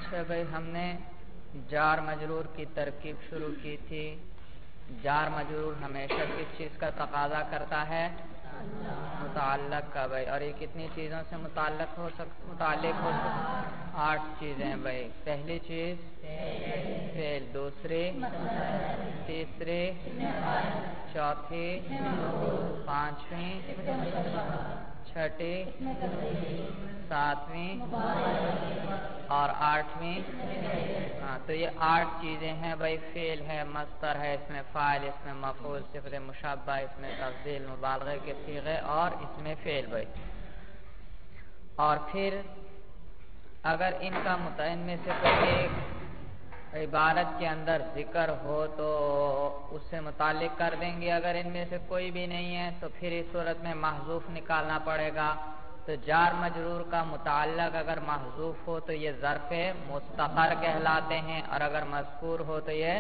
اچھا بھائی، ہم نے جار مجرور کی ترکیب شروع کی تھی۔ جار مجرور ہمیشہ کس چیز کا تقاضا کرتا ہے؟ متعلق کا بھائی۔ اور یہ کتنی چیزوں سے متعلق ہو سکتا؟ 8 چیزیں بھائی۔ پہلی چیز فعل، دوسری، تیسری، چوتھی، پانچویں، چھٹی، ساتویں اور آٹھویں۔ ہاں، تو یہ 8 چیزیں ہیں بھائی۔ فعل ہے، مصدر ہے، اس میں فاعل، اس میں مفعول، صفت مشبہ، اس میں تفضیل، مبالغے کے صیغے اور اس میں فعل بھائی۔ اور پھر اگر ان کا ان میں سے کوئی ایک عبارت کے اندر ذکر ہو تو اس سے متعلق کر دیں گے۔ اگر ان میں سے کوئی بھی نہیں ہے تو پھر اس صورت میں محذوف نکالنا پڑے گا۔ تو جار مجرور کا متعلق اگر محذوف ہو تو یہ ظرف مستقر کہلاتے ہیں، اور اگر مذکور ہو تو یہ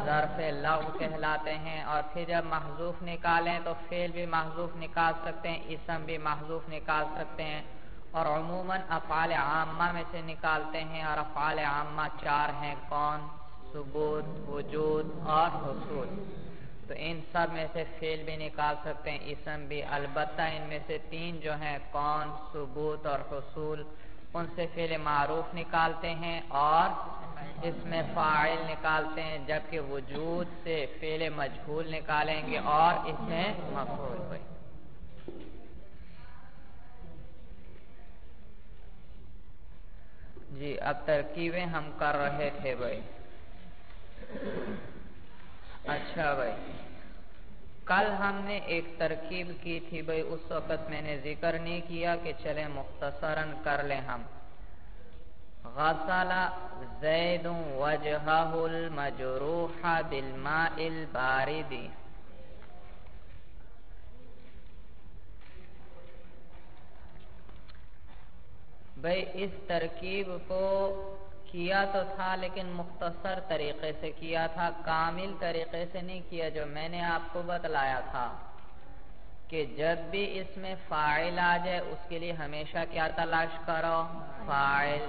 ظرف لغو کہلاتے ہیں۔ اور پھر جب محذوف نکالیں تو فعل بھی محذوف نکال سکتے ہیں، اسم بھی محذوف نکال سکتے ہیں، اور عموماً افعال عامہ میں سے نکالتے ہیں۔ اور افعال عامہ 4 ہیں، کون، ثبوت، وجود اور حصول۔ تو ان سب میں سے فعل بھی نکال سکتے ہیں، اسم بھی، البتہ ان میں سے 3 جو ہیں، کون، ثبوت اور حصول، ان سے فعل معروف نکالتے ہیں اور اس میں فاعل نکالتے ہیں، جبکہ وجود سے فعل مجہول نکالیں گے اور اس میں مفعول ہوئے۔ جی، اب ترکیبیں ہم کر رہے تھے بھائی۔ اچھا بھائی، کل ہم نے ایک ترکیب کی تھی بھائی، اس وقت میں نے ذکر نہیں کیا کہ چلیں مختصراً کر لیں ہم۔ غسل زید وجہہ المجروح بالماء البارد۔ بھئی اس ترکیب کو کیا تو تھا لیکن مختصر طریقے سے کیا تھا، کامل طریقے سے نہیں کیا، جو میں نے آپ کو بتلایا تھا کہ جب بھی اس میں فاعل آ جائے اس کے لیے ہمیشہ کیا تلاش کرو؟ فاعل۔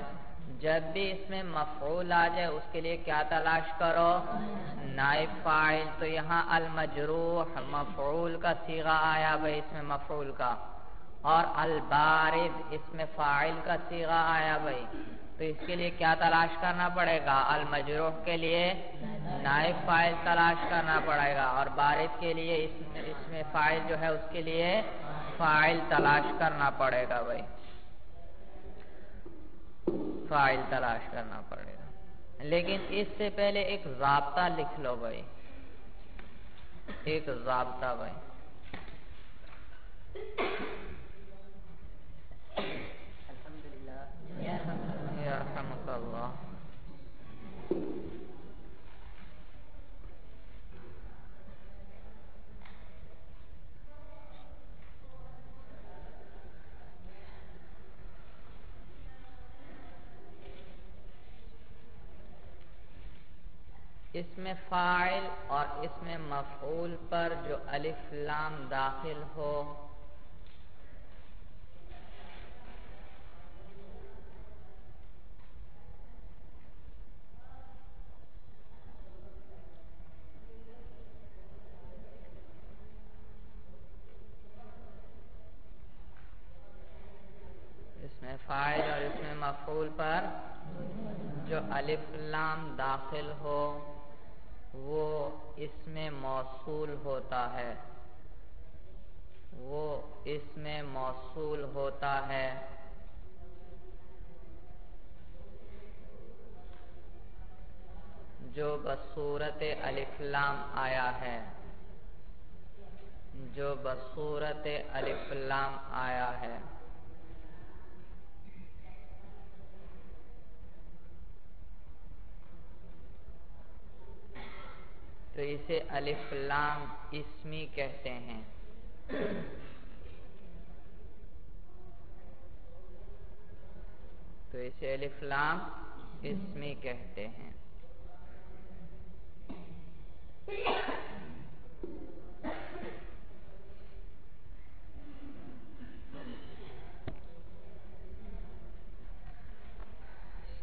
جب بھی اس میں مفعول آ جائے اس کے لیے کیا تلاش کرو؟ نائب فاعل۔ تو یہاں المجروح مفعول کا صیغہ آیا بھئی، اس میں مفعول کا، اور البارد اس میں فاعل کا صیغہ آیا بھئی۔ تو اس کے لیے کیا تلاش کرنا پڑے گا؟ المجروح کے لیے نائب فاعل تلاش کرنا پڑے گا، اور بارد کے لیے اس میں فاعل جو ہے اس کے لیے فاعل تلاش کرنا پڑے گا بھئی، فاعل تلاش کرنا پڑے گا۔ لیکن اس سے پہلے ایک ضابطہ لکھ لو بھئی، ایک ضابطہ بھئی۔ الحمدللہ یرحمک اللہ۔ اس میں فاعل اور اس میں مفعول پر جو الف لام داخل ہو فاعل اور اس میں مفعول پر جو الف لام داخل ہو وہ اس میں موصول ہوتا ہے، وہ اس میں موصول ہوتا ہے۔ جو بصورت الف لام آیا ہے، جو بصورت الف لام آیا ہے۔ تو اسے الف لام اسمی کہتے ہیں۔ تو اسے الف لام اسمی کہتے ہیں۔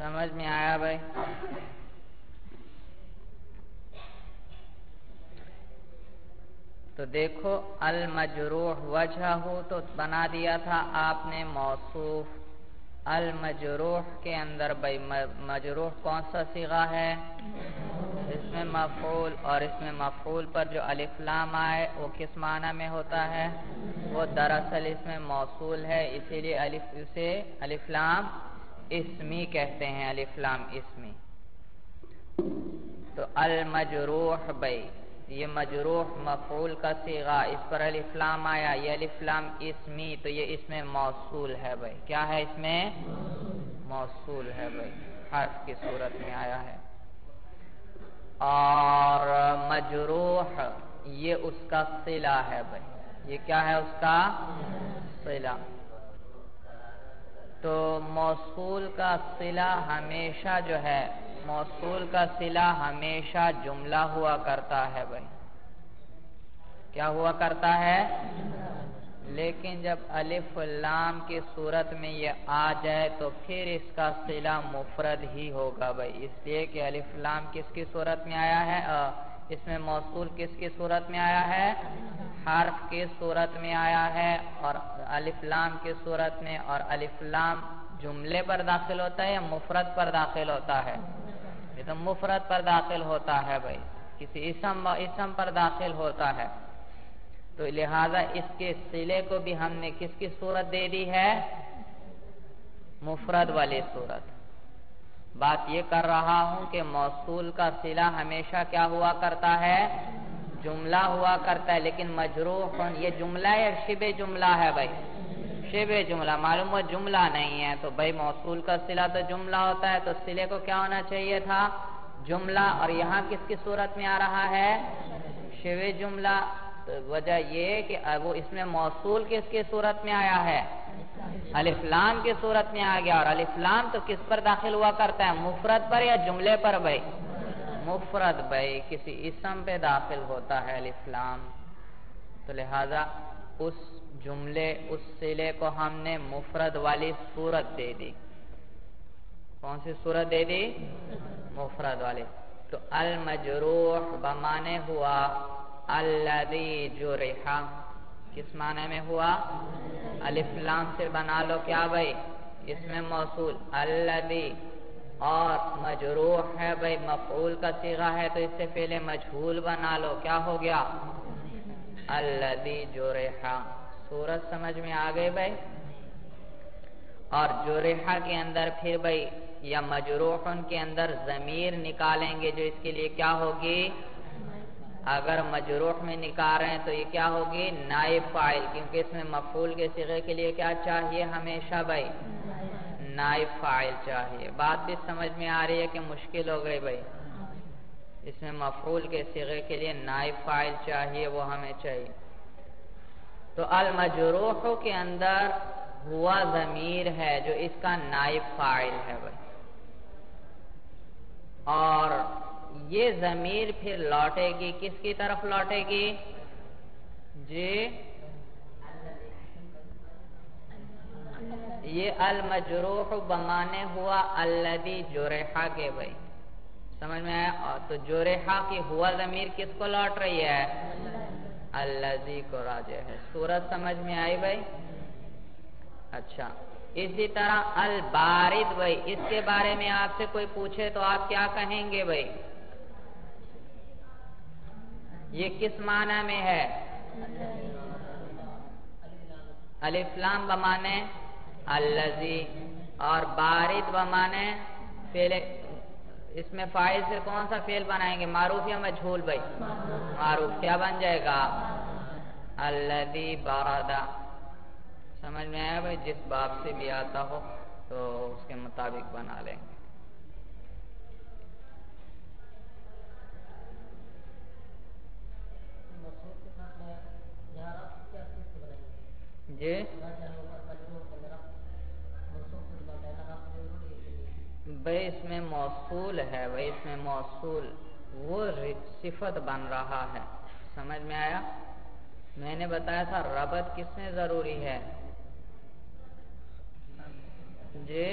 سمجھ میں آیا بھائی؟ تو دیکھو المجروح وجہ ہو تو بنا دیا تھا آپ نے موصوف. المجروح کے اندر بھائی مجروح کون سا صیغہ ہے؟ اس میں مفعول، اور اس میں مفعول پر جو الف لام آئے وہ کس معنی میں ہوتا ہے؟ وہ دراصل اس میں موصول ہے، اسی لیے اسے الف لام اسمی کہتے ہیں، الف لام اسمی. تو المجروح بھائی یہ مجروح مفعول کا صیغہ، اس پر الف لام آیا، یہ الف لام اسمی، تو یہ اس میں موصول ہے بھائی. کیا ہے اس میں؟ موصول ہے بھائی، حرف کی صورت میں آیا ہے. اور مجروح یہ اس کا صلہ ہے بھائی. یہ کیا ہے اس کا؟ صلہ. تو موصول کا صلہ ہمیشہ جو ہے، موصول کا صلہ ہمیشہ جملہ ہوا کرتا ہے بھائی. کیا ہوا کرتا ہے؟ لیکن جب الف لام کی صورت میں یہ آ جائے تو پھر اس کا صلہ مفرد ہی ہوگا بھائی. اس لیے کہ الف لام کس کی صورت میں آیا ہے؟ اس میں موصول کس کی صورت میں آیا ہے؟ حرف کی صورت میں آیا ہے، اور الف لام کی صورت میں. اور الف لام جملے پر داخل ہوتا ہے یا مفرد پر داخل ہوتا ہے؟ یہ تو مفرد پر داخل ہوتا ہے بھائی، کسی اسم پر داخل ہوتا ہے. تو لہذا اس کے صلے کو بھی ہم نے کس کی صورت دے دی ہے؟ مفرد والی صورت. بات یہ کر رہا ہوں کہ موصول کا صلہ ہمیشہ کیا ہوا کرتا ہے؟ جملہ ہوا کرتا ہے. لیکن مجروح یہ جملہ یا شبہ جملہ ہے بھائی؟ شبہ جملہ. معلوم ہوا جملہ نہیں ہے، تو بھائی موصول کا صلہ تو جملہ ہوتا ہے، تو صلے کو کیا ہونا چاہیے تھا؟ جملہ. اور یہاں کس کی صورت میں آ رہا ہے؟ شبہ جملہ. وجہ یہ کہ وہ اس میں موصول کس کی صورت میں آیا ہے؟ الف لام کی صورت میں آ گیا. اور الف لام تو کس پر داخل ہوا کرتا ہے؟ مفرد پر یا جملے پر بھائی؟ مفرد بھائی، کسی اسم پہ داخل ہوتا ہے الف لام. تو لہذا اس جملے، اس صلے کو ہم نے مفرد والی صورت دے دی. کون سی صورت دے دی؟ مفرد والی. تو المجروح بمانے ہوا الذی جرح. کس معنی میں ہوا؟ الف لام سے بنا لو کیا بھائی؟ اس میں موصول الذی، اور مجروح ہے بھائی مفعول کا صیغہ ہے، تو اس سے پہلے مجہول بنا لو. کیا ہو گیا؟ الذی جرح. صورت سمجھ میں آ گئی بھائی؟ اور جرح کے اندر پھر بھائی یا مجروح کے اندر ضمیر نکالیں گے، جو اس کے لیے کیا ہوگی؟ اگر مجروح میں نکال رہے ہیں تو یہ کیا ہوگی؟ نائب فاعل. کیونکہ اس میں مفعول کے صیغے کے لیے کیا چاہیے ہمیشہ بھائی؟ نائب فاعل چاہیے. بات بھی سمجھ میں آ رہی ہے کہ مشکل ہو گئی بھائی؟ اس میں مفعول کے صیغے کے لیے نائب فاعل چاہیے، وہ ہمیں چاہیے. تو المجروح کے اندر ہوا ضمیر ہے جو اس کا نائب فاعل ہے بھائی. اور یہ ضمیر پھر لوٹے گی کس کی طرف لوٹے گی؟ جی یہ المجروح بمانے ہوا الذی جرح کے بھائی. سمجھ میں آیا؟ تو جرح کی ہوا ضمیر کس کو لوٹ رہی ہے؟ الذی کو راجع ہے. صورت سمجھ میں آئی بھائی؟ اچھا. اسی طرح البارد بھائی، اس کے بارے میں آپ سے کوئی پوچھے تو آپ کیا کہیں گے بھائی؟ یہ کس معنی میں ہے؟ الف لام بمانے الذی، اور بارد بمانے فعل. اس میں فاعل سے کون سا فعل بنائیں گے؟ معروف یا مجہول بھائی؟ معروف. کیا بن جائے گا؟ الذی بارد. سمجھ میں آیا بھائی؟ جس باب سے بھی آتا ہو تو اس کے مطابق بنا لیں گے. جی بھائی اس میں موصول ہے بھائی، اس میں موصول وہ صفت بن رہا ہے. سمجھ میں آیا؟ میں نے بتایا تھا ربط کس میں ضروری ہے؟ جی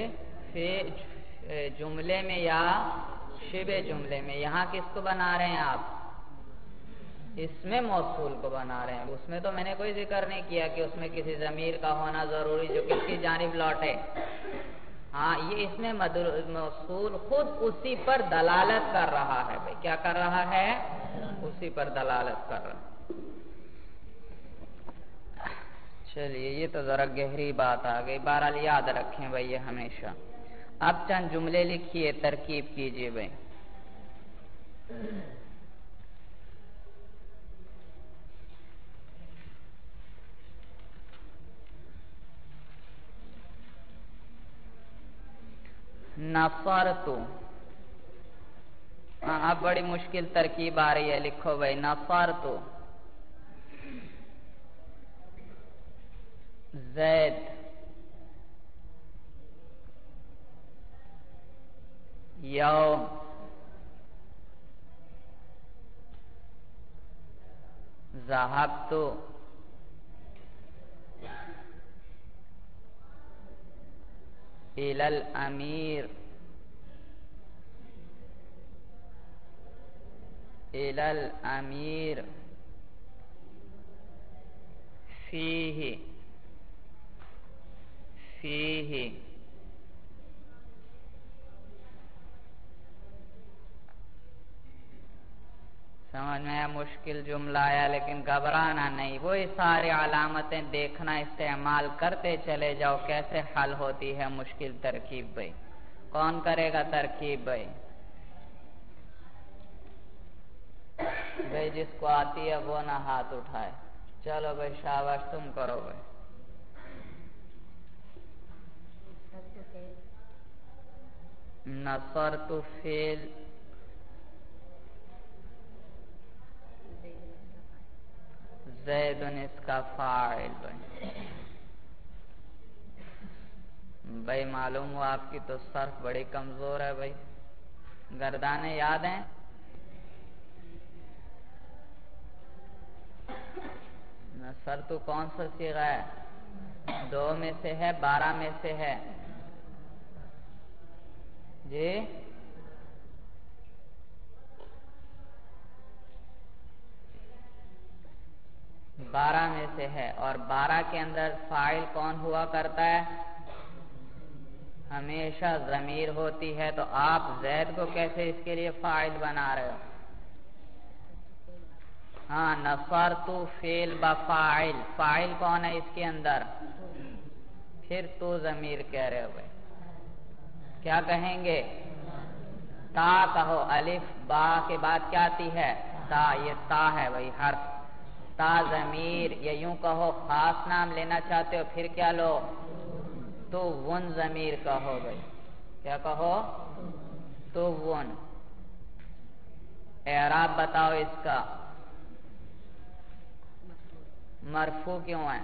جملے میں یا شبہ جملے میں؟ یہاں کس کو بنا رہے ہیں آپ؟ اس میں موصول کو بنا رہے ہیں. اس میں تو میں نے کوئی ذکر نہیں کیا کہ اس میں کسی ضمیر کا ہونا ضروری جو کس کی جانب لوٹے. ہاں یہ اس میں موصول خود اسی پر دلالت کر رہا ہے. بھائی کیا کر رہا ہے؟ اسی پر دلالت کر رہا ہے. چلیے یہ تو ذرا گہری بات آ گئی. بہرحال یاد رکھیں بھائی یہ ہمیشہ. اب چند جملے لکھیے، ترکیب کیجیے بھائی. نصرت. اب بڑی مشکل ترکیب آ رہی ہے، لکھو بھائی. نصرت زید یوم ذهبت إلى الأمير إلى الأمير فيه سمجھ میں مشکل جملہ آیا لیکن گھبرانا نہیں. وہی ساری علامتیں دیکھنا، استعمال کرتے چلے جاؤ کیسے حل ہوتی ہے مشکل ترکیب. بھائی کون کرے گا ترکیب؟ بھائی جس کو آتی ہے وہ نہ ہاتھ اٹھائے. چلو بھائی شاباش تم کرو بھائی. نصرت فعل زید اس کا فاعل. بھائی معلوم ہوا آپ کی تو صرف بڑی کمزور ہے. بھائی گردانے یاد ہیں؟ نصرت کون سا صیغہ ہے؟ 2 میں سے ہے، 12 میں سے ہے جی. 12 میں سے ہے. اور 12 کے اندر فاعل کون ہوا کرتا ہے؟ ہمیشہ ضمیر ہوتی ہے. تو آپ زید کو کیسے اس کے لیے فاعل بنا رہے ہو؟ ہاں نصرت فعل بفاعل. فاعل کون ہے اس کے اندر؟ پھر تو ضمیر کہہ رہے ہو. بھائی کیا کہیں گے؟ تا کہو. الف با کے بعد کیا آتی ہے؟ تا. یہ تا ہے بھائی حرف. تا ضمیر. یا یوں کہو خاص نام لینا چاہتے ہو پھر کیا لو؟ تو ون ضمیر کہو. بھائی کیا کہو؟ تو ون. اعراب بتاؤ اس کا. مرفوع کیوں ہے؟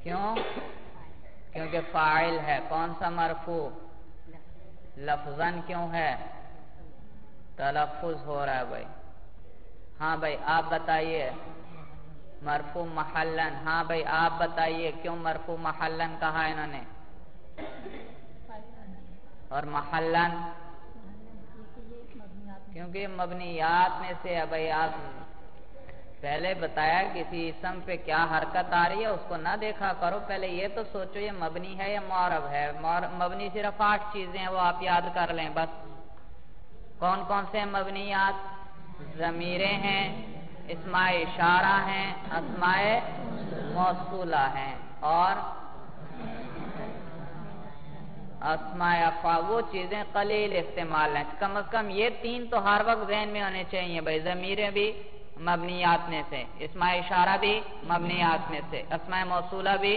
کیوں؟ کیونکہ فاعل ہے. کون سا مرفوع؟ لفظاً کیوں ہے؟ تلفظ ہو رہا ہے. بھائی ہاں بھائی آپ بتائیے. مرفوع محلاً. ہاں بھائی آپ بتائیے کیوں مرفوع محلاً کہا انہوں نے؟ اور محلاً کیونکہ یہ مبنیات میں سے ہے. بھائی آپ پہلے بتایا کسی اسم پہ کیا حرکت آ رہی ہے اس کو نہ دیکھا کرو. پہلے یہ تو سوچو یہ مبنی ہے یا معرب ہے. مبنی صرف 8 چیزیں ہیں وہ آپ یاد کر لیں بس. کون کون سے مبنیات؟ ضمیریں ہیں، اسماء اشارہ ہیں، اسماء موصولہ ہیں اور اسماء افعال. وہ چیزیں قلیل استعمال ہیں. کم از کم یہ 3 تو ہر وقت ذہن میں ہونے چاہیے. بھائی ضمیریں بھی مبنیات میں سے، اسماء اشارہ بھی مبنیات میں سے، اسماء موصولہ بھی.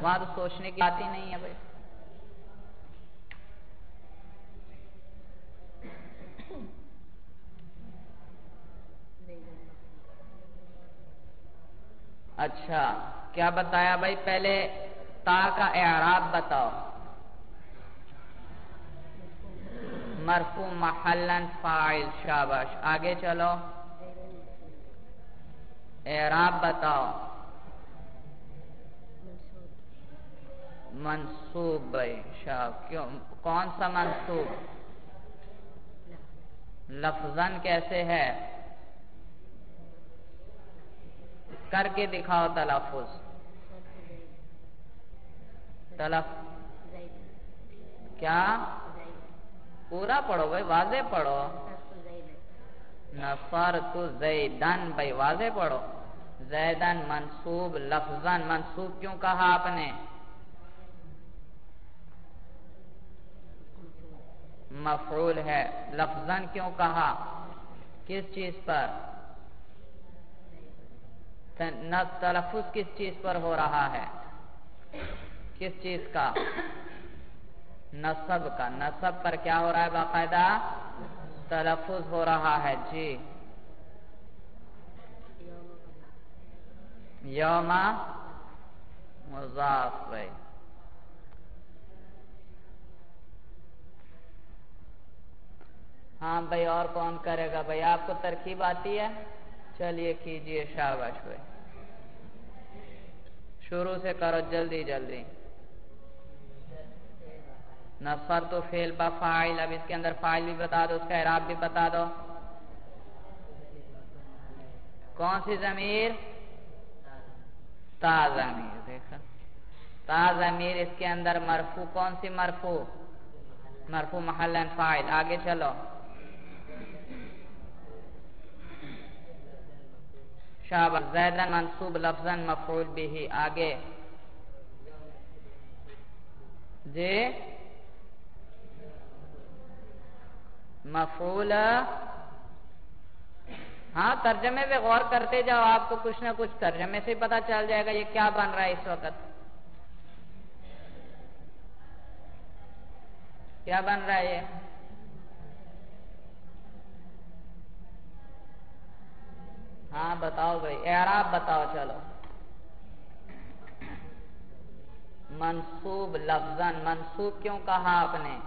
وہاں تو سوچنے کی بات ہی نہیں ہے. بھائی اچھا کیا بتایا بھائی؟ پہلے تا کا اعراب بتاؤ. مرفوع محلاً فاعل. شاباش. آگے چلو. اعراب بتاؤ. منصوب بھائی شاہ کیوں کون سا منصوب لفظاً کیسے ہے کر کے دکھاؤ تلفظ کیا پورا پڑھو بھائی واضح پڑھو نصرت زیدن بھائی واضح پڑھو زیدن منصوب لفظاً منصوب کیوں کہا آپ نے مفعول ہے لفظاً کیوں کہا کس چیز پر تلفظ کس چیز پر ہو رہا ہے کس چیز کا نصب کا نصب پر کیا ہو رہا ہے باقاعدہ تلفظ ہو رہا ہے جی یوم مضاف بھائی ہاں بھائی اور کون کرے گا بھائی آپ کو ترکیب آتی ہے چلیے کیجئے شاباش بھائی شروع سے کرو جلدی جلدی نصرت فعل با فاعل اب اس کے اندر فاعل بھی بتا دو اس کا اعراب بھی بتا دو کون سی ضمیر تا ضمیر دیکھا تا ضمیر اس کے اندر مرفوع کون سی مرفوع مرفوع محلا فاعل آگے چلو شاباش زیدن منصوب لفظاً مفعول به آگے جی مفعول ہاں ترجمے پہ غور کرتے جاؤ آپ کو کچھ نہ کچھ ترجمے سے پتا چل جائے گا یہ کیا بن رہا ہے اس وقت کیا بن رہا ہے یہ ہاں بتاؤ بھائی اعراب بتاؤ چلو منصوب لفظاً منصوب کیوں کہا آپ نے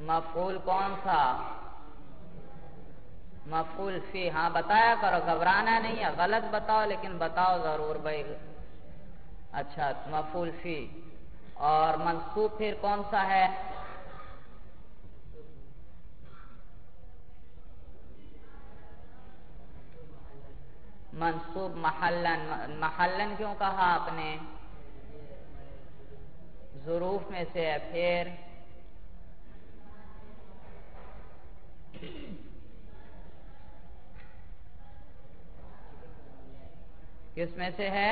مفعول کون سا مفعول فی ہاں بتایا کرو گھبرانا نہیں ہے غلط بتاؤ لیکن بتاؤ ضرور بھائی اچھا مفعول فی اور منصوب پھر کون سا ہے منصوب محلن محلن کیوں کہا آپ نے ظروف میں سے ہے پھر کس میں سے ہے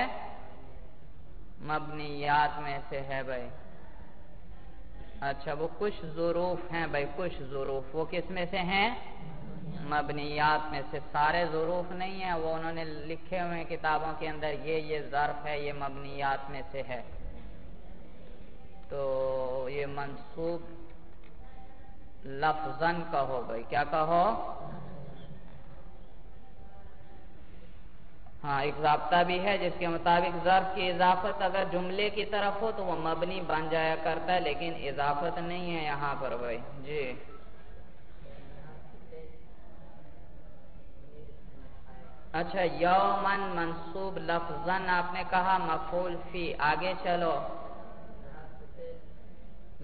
مبنیات میں سے ہے بھائی اچھا وہ کچھ ظروف ہیں بھائی کچھ ظروف وہ کس میں سے ہیں مبنیات میں سے سارے ظروف نہیں ہیں وہ انہوں نے لکھے ہوئے ہیں کتابوں کے اندر یہ ظرف ہے یہ مبنیات میں سے ہے تو یہ منصوب لفظاً کہو بھائی کیا کہو ہاں ایک ضابطہ بھی ہے جس کے مطابق ظرف کی اضافت اگر جملے کی طرف ہو تو وہ مبنی بن جایا کرتا ہے لیکن اضافت نہیں ہے یہاں پر بھائی جی اچھا یومن منصوب لفظاً آپ نے کہا مفعول فی آگے چلو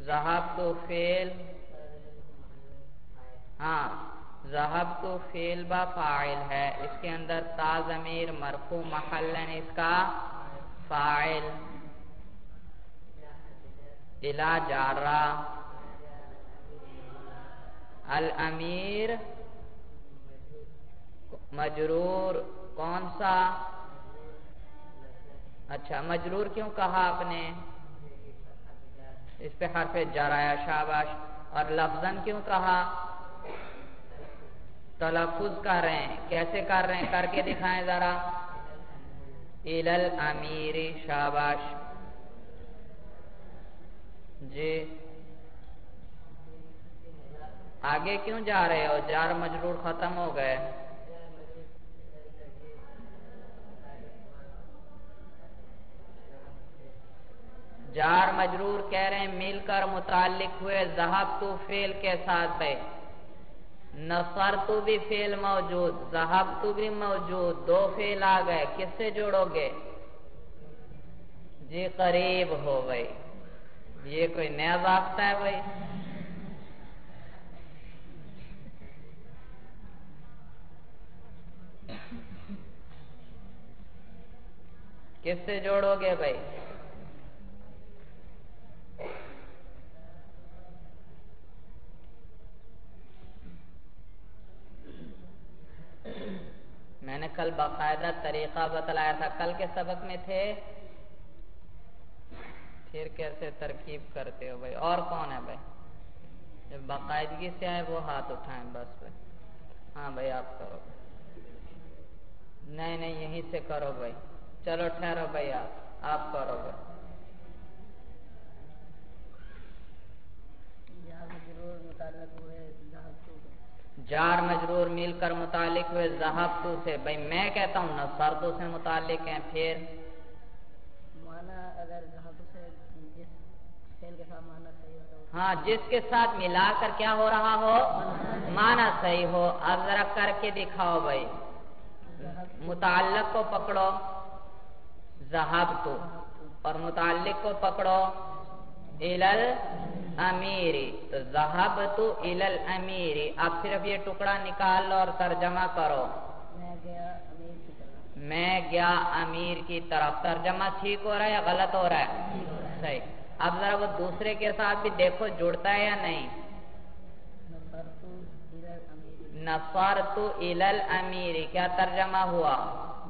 ذہبت فعل ہاں ذہبت فعل با فاعل ہے اس کے اندر تا ضمیر مرفوع محلن اس کا فاعل الا جارہ الامیر مجرور کون سا اچھا مجرور کیوں کہا آپ نے اس پہ حرف جر آیا شاباش اور لفظاً کیوں کہا تلفظ کر رہے ہیں کیسے کر رہے ہیں کر کے دکھائیں ذرا الی الامیر شاباش جی آگے کیوں جا رہے ہو جار مجرور ختم ہو گئے جار مجرور کہہ رہے ہیں مل کر متعلق ہوئے ذہبت فعل کے ساتھ بھائی نصرت بھی فعل موجود ذہبت بھی موجود دو فعل آ گئے کس سے جوڑو گے جی قریب ہو بھائی، یہ کوئی نیا ضابطہ ہے بھائی؟ کس سے جوڑو گے بھائی؟ میں نے کل باقاعدہ طریقہ بتلایا تھا، کل کے سبق میں تھے، پھر کیسے ترکیب کرتے ہو بھائی؟ اور کون ہے بھائی جب باقاعدگی سے آئے وہ ہاتھ اٹھائیں بس بھائی۔ ہاں بھائی آپ کرو، نہیں نہیں یہیں سے کرو بھائی، چلو ٹھہرو بھائی، آپ کرو بھائی۔ جار مجرور مل کر متعلق ہوئے ذہبتو سے، بھائی میں کہتا ہوں نصرتو سے متعلق ہیں، پھر معنی اگر ذہبتو سے جس فعل کے ساتھ معنی صحیح ہو، ہاں جس کے ساتھ ملا کر کیا ہو رہا ہو، معنی صحیح ہو۔ اب ذرا کر کے دکھاؤ بھائی، متعلق کو پکڑو ذہبتو اور متعلق کو پکڑو الال امیری، تو ذہبتو الال امیری۔ اب صرف یہ ٹکڑا نکال لو اور ترجمہ کرو، میں گیا امیر کی طرف۔ میں گیا امیر کی طرف، ترجمہ ٹھیک ہو رہا ہے یا غلط ہو رہا ہے؟ صحیح۔ اب ذرا وہ دوسرے کے ساتھ بھی دیکھو جڑتا ہے یا نہیں۔ نصرتو الال امیر، نصرتو الال امیری، کیا ترجمہ ہوا؟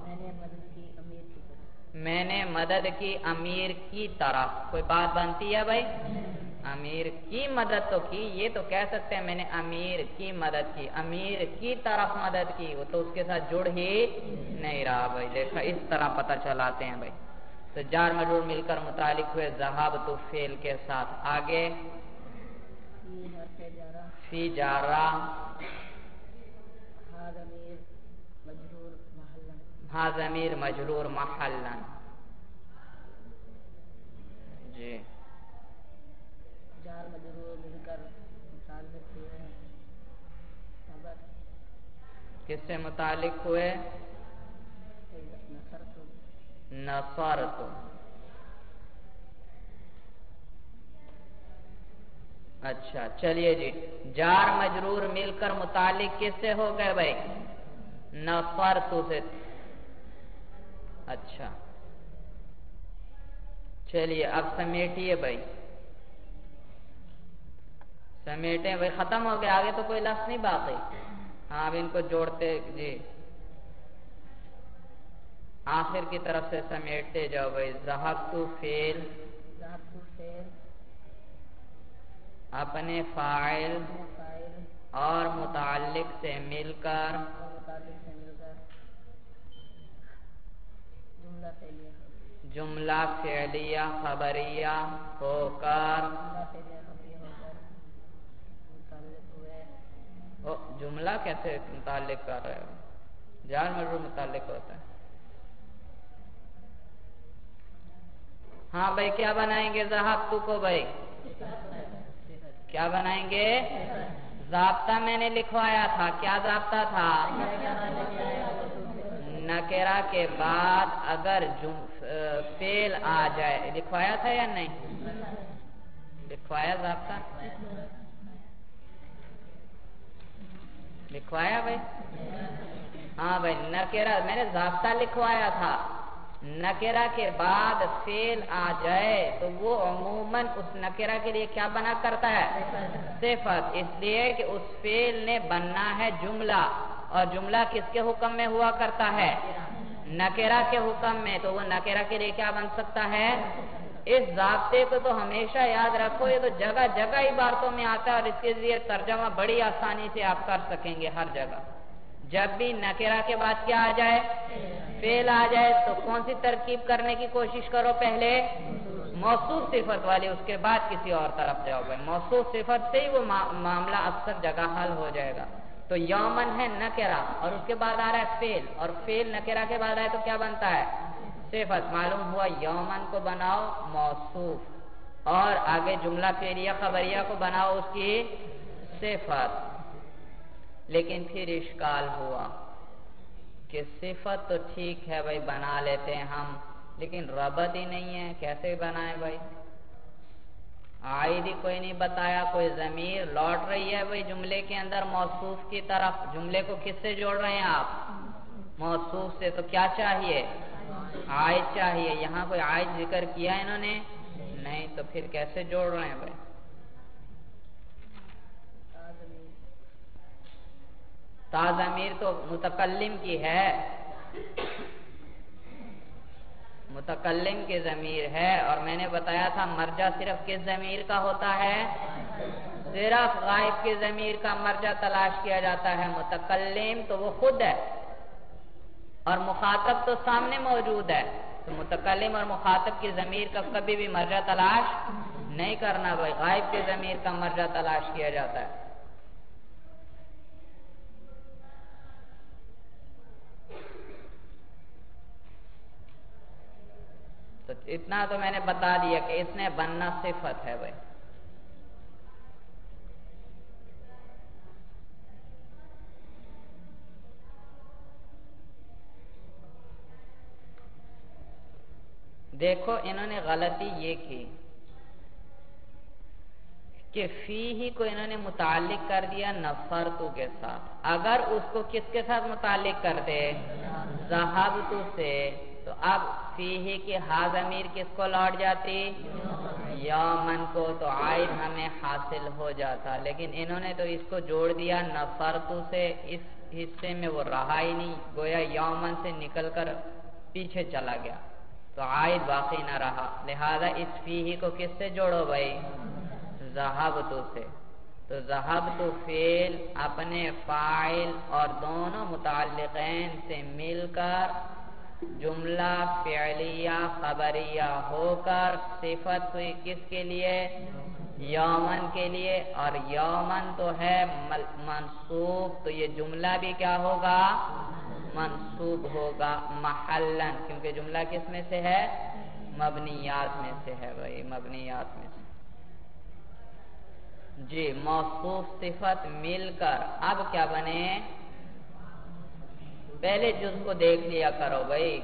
میں نے مدد کی امیر کی طرف۔ میں نے مدد کی امیر کی طرف، کوئی بات بنتی ہے بھائی؟ امیر کی مدد تو کی، یہ تو کہہ سکتے ہیں میں نے امیر کی مدد کی، امیر کی طرف مدد کی، وہ تو اس کے ساتھ جڑ ہی نہیں رہا بھائی۔ دیکھا اس طرح پتہ چلاتے ہیں بھائی۔ تو جار مجرور مل کر متعلق ہوئے ذہبتو فعل کے ساتھ، آگے فی حرف جارہ، فی جارہ، ہا ضمیر مجرور محلن، ہاں ضمیر مجرور محلن، جی جار مجرور مل کر متعلق ہوئے خبر کس سے متعلق ہوئے؟ نصرتو، نصرتو، اچھا چلیے جی، جار مجرور مل کر متعلق کس سے ہو گئے بھائی؟ نصرتو سے۔ اچھا چلیے اب سمیٹیے بھائی، سمیٹیں بھائی، ختم ہو گیا، آگے تو کوئی لفظ نہیں باقی۔ ہاں اب ان کو جوڑتے جی، آخر کی طرف سے سمیٹتے جاؤ بھائی۔ ذہبتو فعل، ذہبتو فعل اپنے فاعل فاعل اور متعلق سے مل کر اور متعلق سے مل کر جملہ فعلیہ، جملہ فعلیہ خبریہ ہو کر، جملہ فعلیہ خبریہ ہو کر متعلق ہوئے۔ جملہ کیسے متعلق کر رہے ہو؟ جار مجرور متعلق ہوتا ہے۔ ہاں بھائی کیا بنائیں گے ذہبتو کو بھائی؟ کیا بنائیں گے؟ ضابطہ میں نے لکھوایا تھا، کیا ضابطہ تھا؟ نکرہ کے بعد اگر فعل آ جائے، لکھوایا تھا یا نہیں؟ لکھوایا ضابطہ؟ لکھوایا بھائی؟ ہاں بھائی نکرہ، میں نے ضابطہ لکھوایا تھا، نکرہ کے بعد فعل آ جائے تو وہ عموماً اس نکرہ کے لیے کیا بنا کرتا ہے؟ صفت، اس لیے کہ اس فعل نے بننا ہے جملہ، اور جملہ کس کے حکم میں ہوا کرتا ہے؟ نکرہ کے حکم میں، تو وہ نکرہ کے لیے کیا بن سکتا ہے؟ اس ضابطے کو تو ہمیشہ یاد رکھو، یہ تو جگہ جگہ عبارتوں میں آتا ہے، اور اس کے ذریعے ترجمہ بڑی آسانی سے آپ کر سکیں گے ہر جگہ۔ جب بھی نکرہ کے بعد کیا آ جائے؟ فعل آ جائے، تو کون سی ترکیب کرنے کی کوشش کرو؟ پہلے موصوف صفت والی، اس کے بعد کسی اور طرف جاؤ گے، موصوف صفت سے ہی وہ معاملہ اکثر جگہ حل ہو جائے گا۔ تو یومن ہے نکرہ، اور اس کے بعد آ رہا ہے فعل، اور فعل نکرہ کے بعد آئے تو کیا بنتا ہے؟ صفت۔ معلوم ہوا یومن کو بناؤ موصوف، اور آگے جملہ فعلیہ خبریہ کو بناؤ اس کی صفت۔ لیکن پھر اشکال ہوا کہ صفت تو ٹھیک ہے بھائی بنا لیتے ہیں ہم، لیکن ربط ہی نہیں ہے، کیسے بنائے بھائی؟ عائد ہی کوئی نہیں بتایا، کوئی ضمیر لوٹ رہی ہے بھائی جملے کے اندر موصوف کی طرف. جملے کو کس سے جوڑ رہے ہیں آپ؟ موصوف سے. تو کیا چاہیے؟ عائد چاہیے. یہاں کوئی عائد ذکر کیا انہوں نے نہیں، تو پھر کیسے جوڑ رہے ہیں بھائی؟ تا ضمیر تو متکلم کی ہے، متکلم کی ضمیر ہے. اور میں نے بتایا تھا مرجع صرف کس ضمیر کا ہوتا ہے؟ صرف غائب کی ضمیر کا مرجع تلاش کیا جاتا ہے. متکلم تو وہ خود ہے اور مخاطب تو سامنے موجود ہے. تو متکلم اور مخاطب کی ضمیر کا کبھی بھی مرجع تلاش نہیں کرنا بھائی، غائب کی ضمیر کا مرجع تلاش کیا جاتا ہے. تو اتنا تو میں نے بتا دیا کہ اس نے بننا صفت ہے بھائی. دیکھو انہوں نے غلطی یہ کی کہ فی ہی کو انہوں نے متعلق کر دیا نفرتو کے ساتھ. اگر اس کو کس کے ساتھ متعلق کرتے؟ ذہبتو سے، تو اب فی ہی کی ہا ضمیر کس کو لوٹ جاتی؟ یومن کو. تو عائد ہمیں حاصل ہو جاتا، لیکن انہوں نے تو اس کو جوڑ دیا نفرتو سے. اس حصے میں وہ رہا ہی نہیں، گویا یومن سے نکل کر پیچھے چلا گیا، تو عائد باقی نہ رہا. لہذا اس فی ہی کو کس سے جوڑو بھائی؟ ذہبتو سے. تو ذہبتو فعل اپنے فاعل اور دونوں متعلقین سے مل کر جملہ فعلیہ خبریہ ہو کر صفت ہوئی کس کے لیے؟ یومن کے لیے. اور یومن تو ہے منصوب، تو یہ جملہ بھی کیا ہوگا؟ منصوب ہوگا محلن، کیونکہ جملہ کس میں سے ہے؟ مبنیات میں سے ہے بھائی، مبنیات میں سے. جی موصوف صفت مل کر اب کیا بنے؟ پہلے جز کو دیکھ لیا کرو بھائی،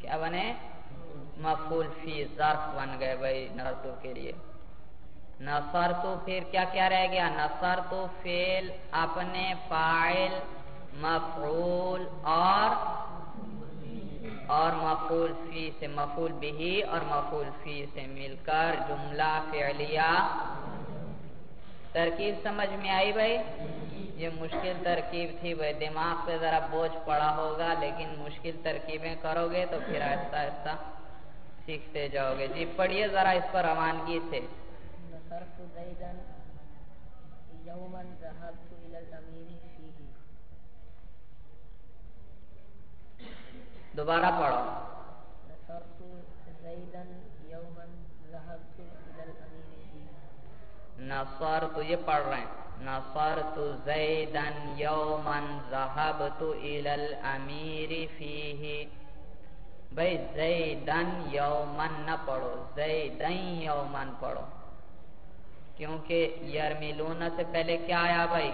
کیا بنے؟ مفعول فی ظرف بن گئے بھائی نصرتو کے لیے. نصرتو پھر کیا کیا رہ گیا؟ نصرتو فعل اپنے فاعل مفعول اور مفعول فی سے، مفعول بہی اور مفعول فی سے مل کر جملہ فعلیہ. ترکیب سمجھ میں آئی بھائی؟ یہ مشکل ترکیب تھی بھائی، دماغ پہ ذرا بوجھ پڑا ہوگا، لیکن مشکل ترکیبیں کرو گے تو پھر آہستہ آہستہ سیکھتے جاؤ گے. جی پڑھیے ذرا اس پر روانگی سے. نصرت زیدن یوما ذهبت الى الامیر فیہ. دوبارہ پڑھو. نصرت زیدن یوما ذهبت الى الامیر فیہ. نصرت یہ پڑھ رہے ہیں، نصرت زیدن یوما ذهبت الى الامیر فیہ. بھائی زیدن یومن نہ پڑھو، زیدن یومن پڑھو، کیونکہ یرملون سے پہلے کیا آیا بھائی؟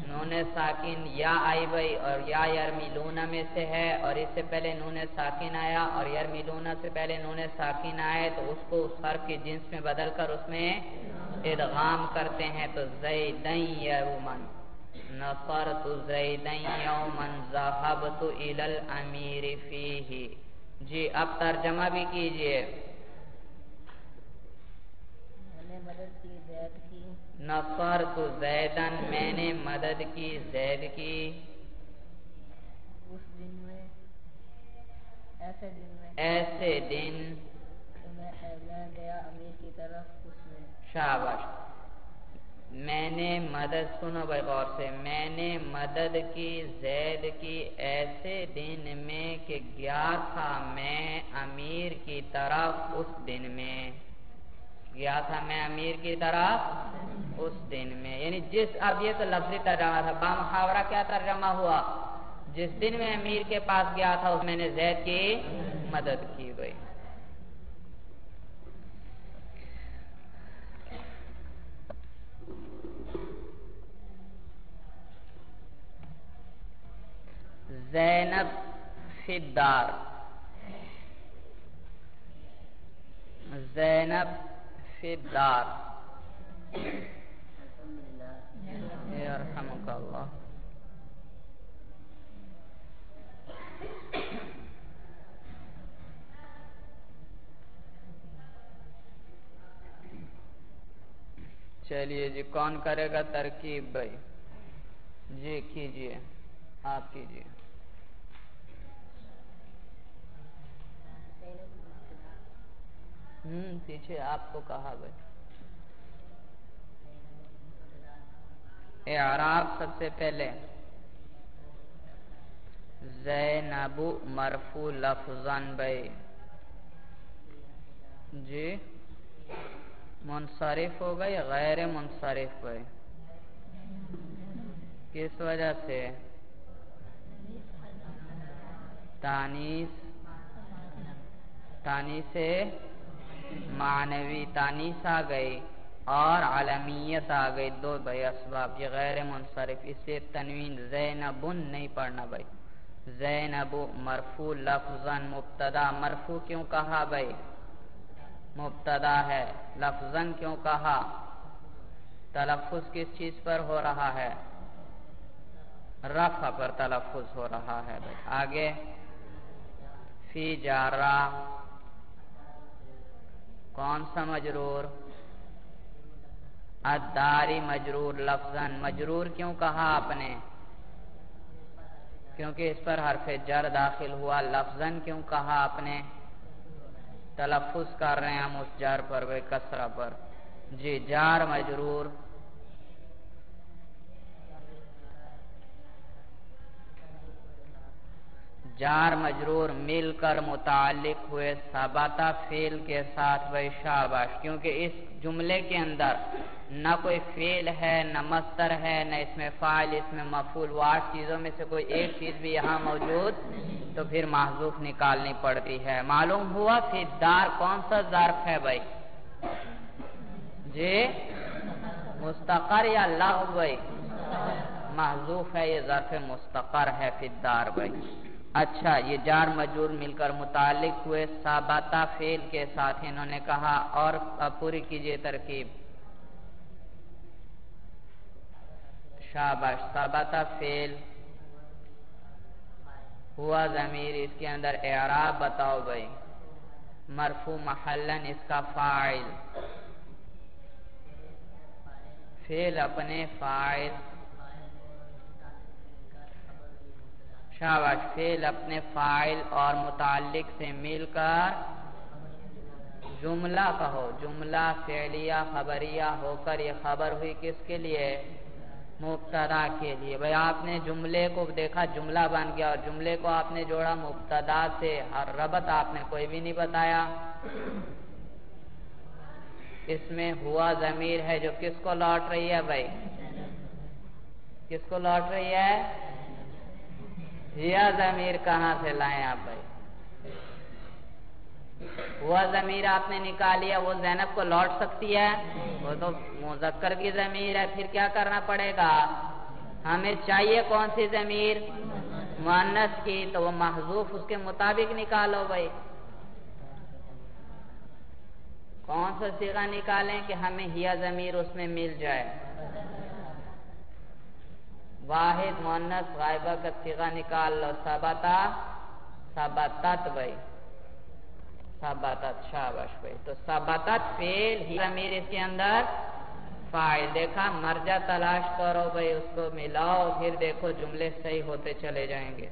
نون ساکن یا آئی بھائی، اور یا یرملون میں سے ہے، اور اس سے پہلے نون ساکن آیا، اور یرملون سے پہلے نون ساکن آئے تو اس کو اس حرف کی جنس میں بدل کر اس میں ادغام کرتے ہیں. تو زیدن یومن، نصرت زیدن یوما ذهبت الى الامیر فیہ. جی اب ترجمہ بھی کیجئے. میں نے مدد کی زید کی. نصرت زیدن میں نے مدد کی زید کی. اس دن میں، ایسے دن میں، ایسے دن میں گیا امیر کی طرف اس میں. شاباش. میں نے مدد، سنو بھائی غور سے، میں نے مدد کی زید کی ایسے دن میں کہ گیا تھا میں امیر کی طرف اس دن میں. گیا تھا میں امیر کی طرف اس دن میں، یعنی جس، اب یہ تو لفظی ترجمہ تھا، بامحاورہ کیا ترجمہ ہوا؟ جس دن میں امیر کے پاس گیا تھا اس میں نے زید کی مدد کی گئی. زینب فی الدار، زینب فی الدار. یرحمک اللہ. چلیے جی کون کرے گا ترکیب بھائی؟ جی کیجئے، آپ کیجئے. پیچھے آپ کو کہا بھائی. اعراب سب سے پہلے زینب مرفوع لفظاً بھائی. جی منصرف ہوگا یا غیر منصرف بھائی؟ کس وجہ سے؟ تانیث معنوی تانیث آ گئی اور علمیت آ گئی، دو بھائی اسباب. یہ غیر منصرف، اس سے تنوین زینبن نہیں پڑھنا بھائی. زینب مرفوع لفظاً مبتدا. مرفوع کیوں کہا بھائی؟ مبتدا ہے. لفظاً کیوں کہا؟ تلفظ کس چیز پر ہو رہا ہے؟ رفع پر تلفظ ہو رہا ہے بھائی. آگے فی جارہ کون سا مجرور؟ الداری مجرور لفظاً. مجرور کیوں کہا آپ نے؟ کیونکہ اس پر حرف جر داخل ہوا. لفظاً کیوں کہا آپ نے؟ تلفظ کر رہے ہیں ہم اس جار پر بھائی، کسرہ پر. جی جار مجرور. جار مجرور مل کر متعلق ہوئے ثبت فعل کے ساتھ بھائی. شاباش. کیونکہ اس جملے کے اندر نہ کوئی فعل ہے، نہ مصدر ہے، نہ اس میں فاعل، اس میں مفعول. وہ 8 چیزوں میں سے کوئی ایک چیز بھی یہاں موجود تو پھر محذوف نکالنی پڑتی ہے. معلوم ہوا فی الدار کون سا ظرف ہے بھائی؟ جی مستقر یا لغو بھائی؟ محذوف ہے، یہ ظرف مستقر ہے فی الدار بھائی. اچھا یہ جار مجرور مل کر متعلق ہوئے ثابتہ فعل کے ساتھ انہوں نے کہا. اور پوری کیجئے ترکیب. شاباش. ثابتہ فعل ہوا ضمیر، اس کے اندر اعراب بتاؤ بھائی. مرفوع محلاً اس کا فاعل. فعل اپنے فاعل. شاباش. فعل اپنے فاعل اور متعلق سے مل کر جملہ کہو. جملہ فعلیہ خبریہ ہو کر یہ خبر ہوئی کس کے لیے؟ مبتدا کے لیے. بھئی آپ نے جملے کو دیکھا جملہ بن گیا اور جملے کو آپ نے جوڑا مبتدا سے. ہر ربط آپ نے کوئی بھی نہیں بتایا. اس میں ہوا ضمیر ہے جو کس کو لوٹ رہی ہے بھائی؟ کس کو لوٹ رہی ہے؟ یہ ضمیر کہاں سے لائیں آپ بھائی؟ وہ ضمیر آپ نے نکالیا، وہ زینب کو لوٹ سکتی ہے؟ وہ تو مذکر کی ضمیر ہے. پھر کیا کرنا پڑے گا؟ ہمیں چاہیے کون سی ضمیر؟ مؤنث کی. تو وہ محذوف اس کے مطابق نکالو بھائی. کون سا صیغہ نکالیں کہ ہمیں ہیا ضمیر اس میں مل جائے؟ واحد مؤنث غائبہ کا صیغہ نکال لو. ثبتا ثبتت بھائی. ثبتت. شاباش بھائی. تو ثبتت فعل ہی ضمیر اس کے اندر فاعل. دیکھا مرجع تلاش کرو بھائی، اس کو ملاؤ، پھر دیکھو جملے صحیح ہوتے چلے جائیں گے.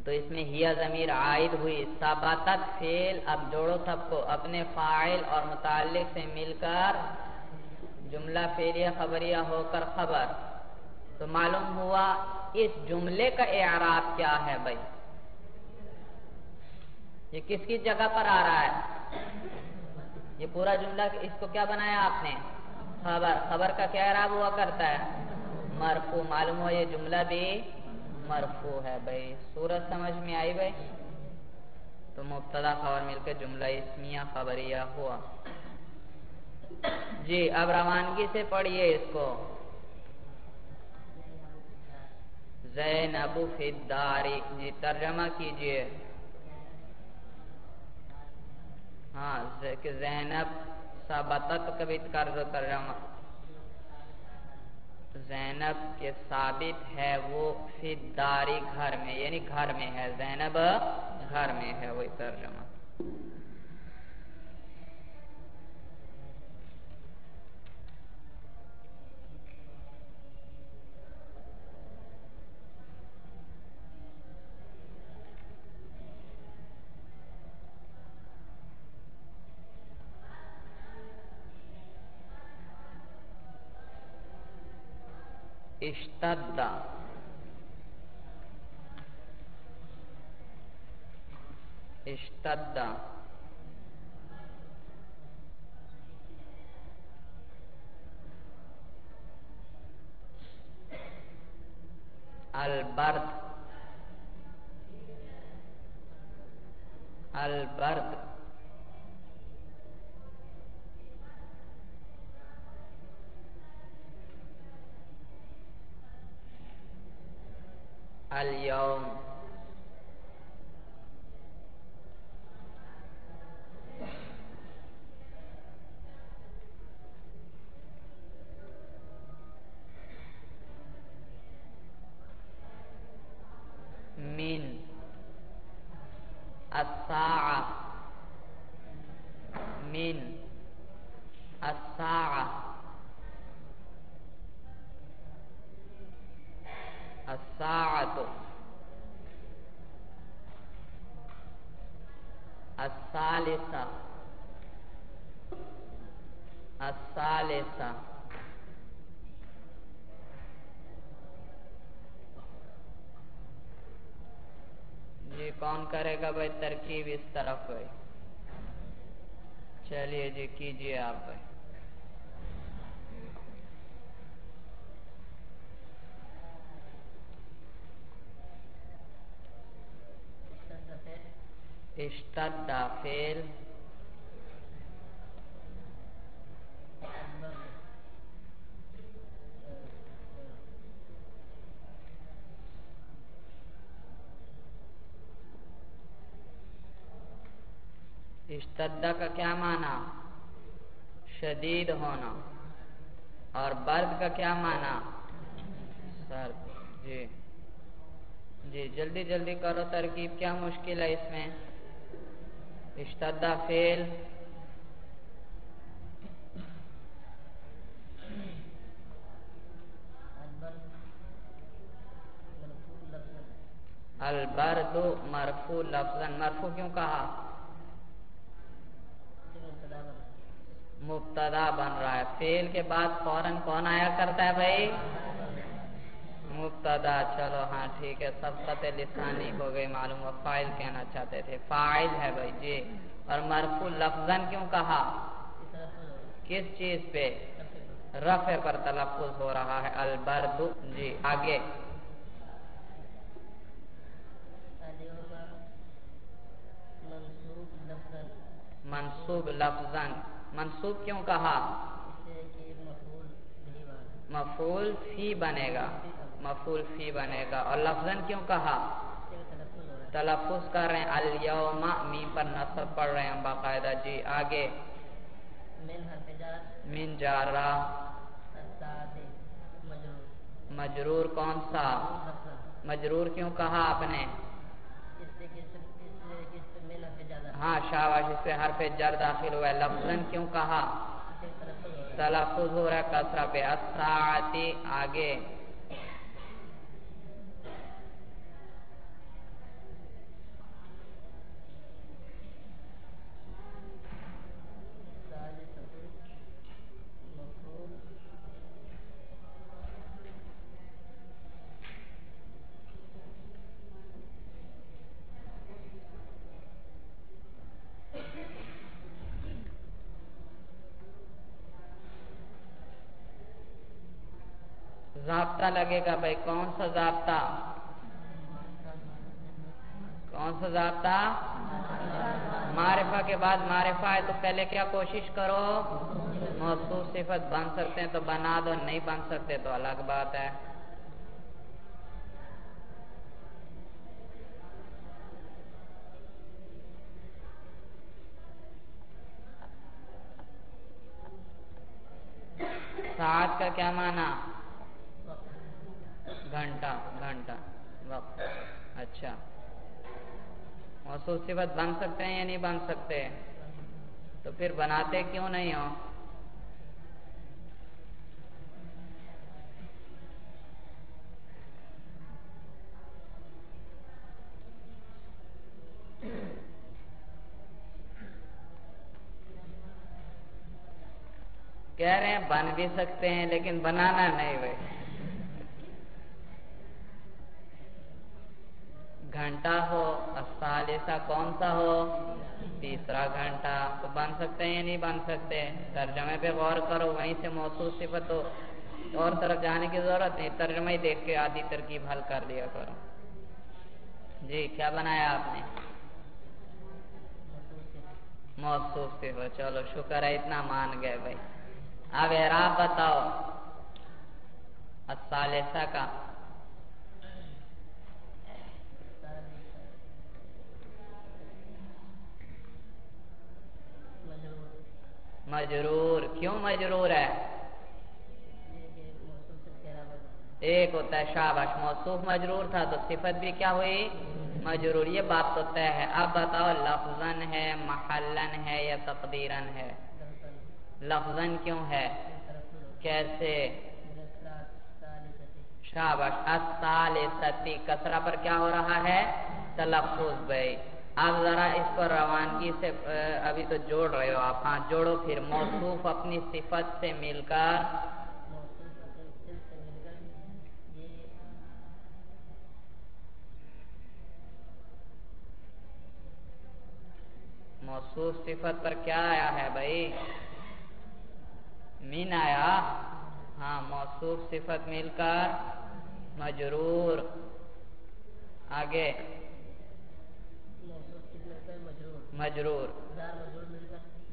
تو اس میں ہیا ضمیر عائد ہوئی. ثبتت فعل. اب جوڑو سب کو. اپنے فاعل اور متعلق سے مل کر جملہ فعلیہ خبریہ ہو کر خبر. تو معلوم ہوا اس جملے کا اعراب کیا ہے بھائی؟ یہ کس کی جگہ پر آ رہا ہے؟ یہ پورا جملہ اس کو کیا بنایا آپ نے؟ خبر. خبر کا کیا اعراب ہوا کرتا ہے؟ مرفوع. معلوم ہوا یہ جملہ بھی مرفوع ہے بھائی. صورت سمجھ میں آئی بھائی؟ تو مبتدا خبر مل کے جملہ اسمیہ خبریہ ہوا. جی اب روانگی سے پڑھیے اس کو. زینب فی الدار. جی ترجمہ کیجئے. ہاں کہ زینب ثبتت کا بھی کر دو ترجمہ، زینب کے ثابت ہے وہ فی الداری گھر میں، یعنی گھر میں ہے، زینب گھر میں ہے، وہی ترجمہ۔ اشتد، اشتد، البرد، البرد، اليوم، من، الساعة، من، الساعة، الساعة، الثالثة، الثالثة، جی کون کرے گا بھائی ترکیب اس طرف بھائی؟ چلیے جی کیجیے آپ بھائی۔ اشتد فعل، اشتد کا کیا معنی؟ شدید ہونا، اور برد کا کیا معنی؟ سرد۔ جی جی جلدی جلدی کرو ترکیب، کیا مشکل ہے اس میں؟ اشتد فعل، البرد مرفوع لفظا، مرفوع کیوں کہا؟ مبتدا بن رہا ہے، فعل کے بعد فوراً کون آیا کرتا ہے بھائی؟ مبتدا۔ چلو ہاں ٹھیک ہے، سبقت لسانی ہو گئی معلوم، وہ فاعل کہنا چاہتے تھے، فاعل ہے بھائی جی۔ اور مرفوع لفظاً کیوں کہا؟ کس چیز پہ؟ رفع پر تلفظ ہو رہا ہے، البرد۔ جی آگے، منصوب لفظاً، منصوب کیوں کہا؟ مفعول فی بنے گا، مفعول فی بنے گا، اور لفظاً کیوں کہا؟ تلفظ کر رہے ہیں، الیوم میم پر نصب پڑھ رہے ہیں باقاعدہ۔ جی آگے، من جارہ، مجرور کون سا؟ مجرور کیوں کہا آپ نے؟ ہاں شاباش، اس پہ حرف جر داخل ہوا ہے۔ لفظاً کیوں کہا؟ تلفظ ہو رہا ہے کسرہ پہ، الساعتی۔ آگے، ضابطہ لگے گا بھائی، کون سا ضابطہ؟ کون سا ضابطہ؟ معرفہ کے بعد معرفہ ہے تو پہلے کیا کوشش کرو؟ موصوف صفت بن سکتے ہیں تو بنا دو، نہیں بن سکتے تو الگ بات ہے۔ ساعت کا کیا معنی؟ گھنٹہ، گھنٹہ، وقت. اچھا، موصوف صفت بن سکتے ہیں یا نہیں بن سکتے؟ تو پھر بناتے کیوں نہیں ہو؟ کہہ رہے ہیں بن بھی سکتے ہیں لیکن بنانا نہیں بھائی. گھنٹہ ہو، الثالثہ کون سا ہو؟ تیسرا گھنٹہ. تو بن سکتے ہیں یا نہیں بن سکتے؟ ترجمے پہ غور کرو، وہیں سے موصوف صفت ہو، اور طرف جانے کی ضرورت نہیں، ترجمہ ہی دیکھ کے آدھی ترکیب حل کر لیا کرو. جی کیا بنایا آپ نے؟ موصوف صفت. چلو شکر ہے اتنا مان گئے بھائی. اب اعراب بتاؤ الثالثہ کا. مجرور. کیوں مجرور ہے؟ ایک ہوتا ہے شاباش، موصوف مجرور تھا تو صفت بھی کیا ہوئی؟ مجرور. یہ بات تو طے ہے. اب بتاؤ لفظاً ہے، محلاً ہے یا تقدیراً ہے؟ لفظاً کیوں ہے؟ کیسے؟ شاباش. الثالثتی کسرہ پر کیا ہو رہا ہے؟ تلفظ بھائی. اب ذرا اس کو روانگی سے ابھی تو جوڑ رہے ہو آپ. ہاں جوڑو پھر. موصوف اپنی صفت سے مل کر موصوف صفت پر کیا آیا ہے بھائی؟ من آیا. ہاں موصوف صفت مل کر مجرور. آگے مجرور.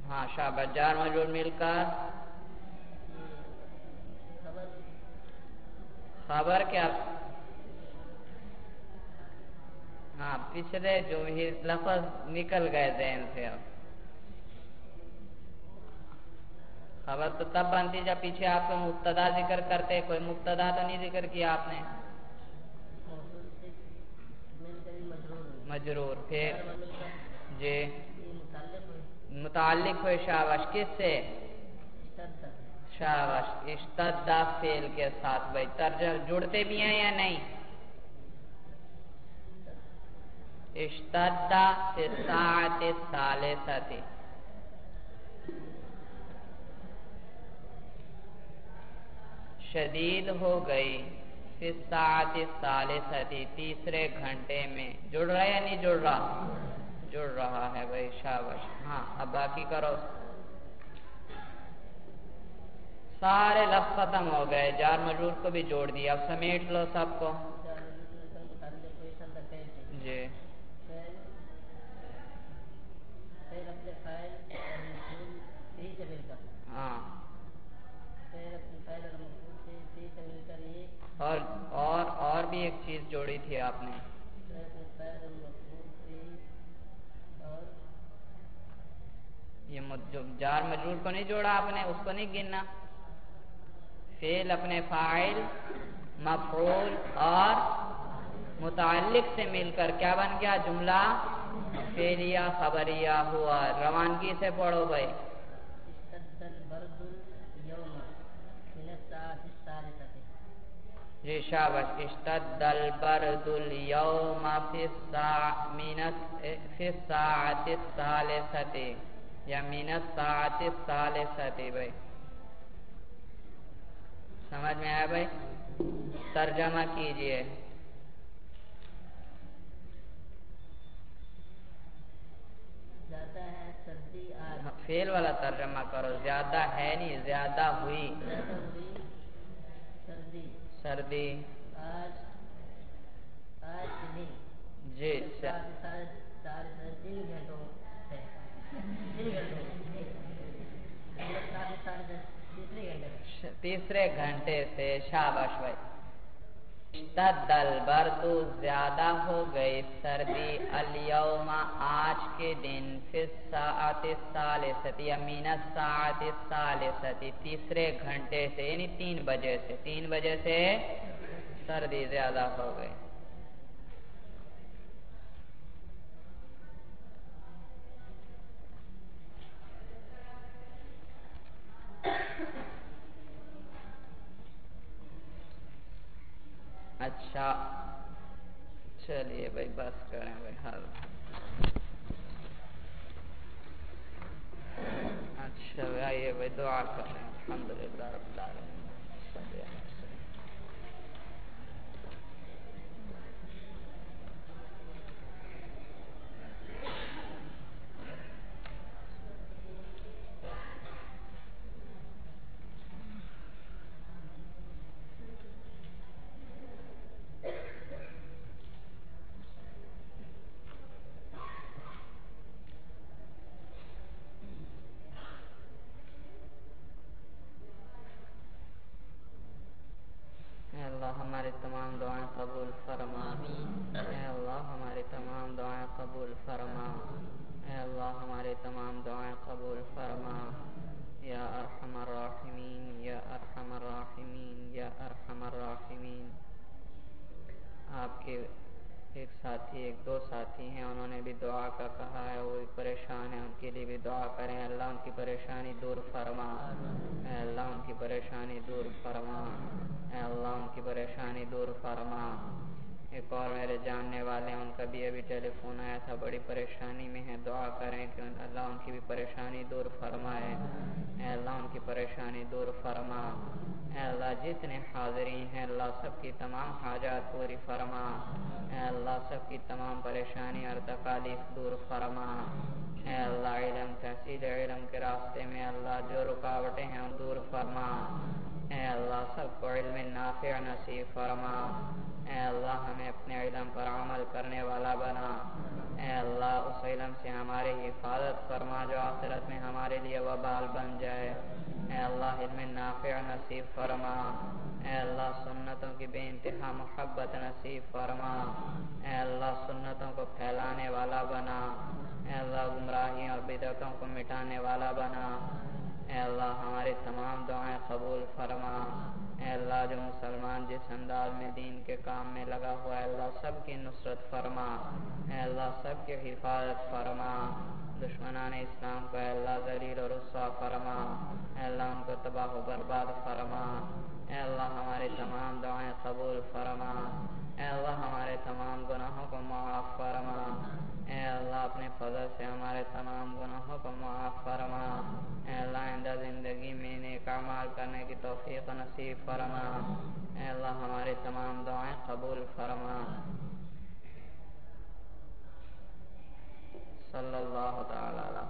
ہاں شاباش. جار مجرور مل کر خبر کیا؟ ہاں پچھلے جو ہی لفظ نکل گئے ذہن سے. اب خبر تو تب بنتی جب پیچھے آپ کو مبتدا ذکر کرتے. کوئی مبتدا تو نہیں ذکر کیا آپ نے. مجرور. پھر جی متعلق ہوئے. شاباش. کس سے؟ شاباش. اشتد فعل کے ساتھ بھائی. ترجمہ جڑتے بھی ہیں یا نہیں؟ اشتد فی الساعۃ الثالثۃ. شدید ہو گئی فی الساعۃ الثالثۃ تیسرے گھنٹے میں. جڑ رہا ہے یا نہیں جڑ رہا؟ جڑ رہا ہے بھائی. شاباش. ہاں اب باقی کرو. سارے لفظ ختم ہو گئے. جار مجرور کو بھی جوڑ دیا. اب سمیٹ لو سب کو. جی ہاں. اور بھی ایک چیز جوڑی تھی آپ نے. یہ جو جار مجرور کو نہیں جوڑا آپ نے، اس کو نہیں گننا. فعل اپنے فاعل، مفعول اور متعلق سے مل کر کیا بن گیا؟ جملہ فعلیہ خبریہ ہوا. روانگی سے پڑھو بھائی. جی شاباش. اشتد البرد اليوم فی الساعۃ الثالثۃ یا من الساعۃ الثالثۃ. بھائی سمجھ میں آیا بھائی؟ ترجمہ کیجئے. فعل والا ترجمہ کرو. زیادہ ہے نہیں، زیادہ ہوئی. سردی. جی تیسرے گھنٹے سے. شاباش بھائی. اشتد البرد زیادہ ہو گئی سردی الیوم آج کے دن فی الساعت الثالثۃ یا من الساعت الثالثۃ تیسرے گھنٹے سے یعنی 3 بجے سے سردی زیادہ ہو گئی. اچھا چلیے بھائی بس کریں بھائی حل. اچھا آئیے بھائی دعا کریں. الحمدللہ رب العالمین. ہماری تمام دعائیں قبول فرما. اے اللہ ہماری تمام دعائیں قبول فرما. اے اللہ ہماری تمام دعائیں قبول فرما. یا ارحم الراحمین یا ارحم الراحمین یا ارحم الراحمین. آپ کے ایک دو ساتھی ہیں, انہوں نے بھی دعا کا کہا ہے, وہ بھی پریشان ہیں, ان کے لیے بھی دعا کریں. اللہ ان کی پریشانی دور فرما. اے اللہ ان کی پریشانی دور فرما. اے اللہ ان کی پریشانی دور فرما. ایک اور میرے جاننے والے ہیں, ان کا بھی ابھی ٹیلی فون آیا تھا, بڑی پریشانی میں ہے, دعا کریں کہ اللہ ان کی بھی پریشانی دور فرمائے. اے اللہ ان کی پریشانی دور فرما. اے اللہ جتنے حاضرین ہیں اللہ سب کی تمام حاجات پوری فرما. اے اللہ سب کی تمام پریشانی اور تکالیف دور فرما. اے اللہ علم تحصیل علم کے راستے میں اللہ جو رکاوٹیں ہیں ان دور فرما. اے اللہ سب کو علم نافع نصیب فرما. اے اللہ ہمیں اپنے علم پر عمل کرنے والا بنا. اے اللہ اس علم سے ہماری حفاظت فرما جو آخرت میں ہمارے لیے وبال بن جائے. اے اللہ علم نافع نصیب فرما. اے اللہ سنتوں کی بے انتہا محبت نصیب فرما. اے اللہ سنتوں کو پھیلانے والا بنا. اے اللہ گمراہیوں اور بدعتوں کو مٹانے والا بنا. اے اللہ ہماری تمام دعائیں قبول فرما. اے اللہ جو مسلمان جس انداز میں دین کے کام میں لگا ہوا ہے اللہ سب کی نصرت فرما. اے اللہ سب کی حفاظت فرما. دشمنان اسلام کو اے اللہ ذلیل اور رسوا فرما. اے اللہ ان کو تباہ و برباد فرما. اے اللہ ہماری تمام دعائیں قبول فرما. اے اللہ ہمارے تمام گناہوں کو معاف فرما. اے اللہ اپنے فضل سے ہمارے تمام گناہوں کو معاف فرما. اے اللہ آئندہ زندگی میں نیک اعمال کرنے کی توفیق نصیب فرما. اے اللہ ہماری تمام دعائیں قبول فرما. صلی اللہ تعالی علیہ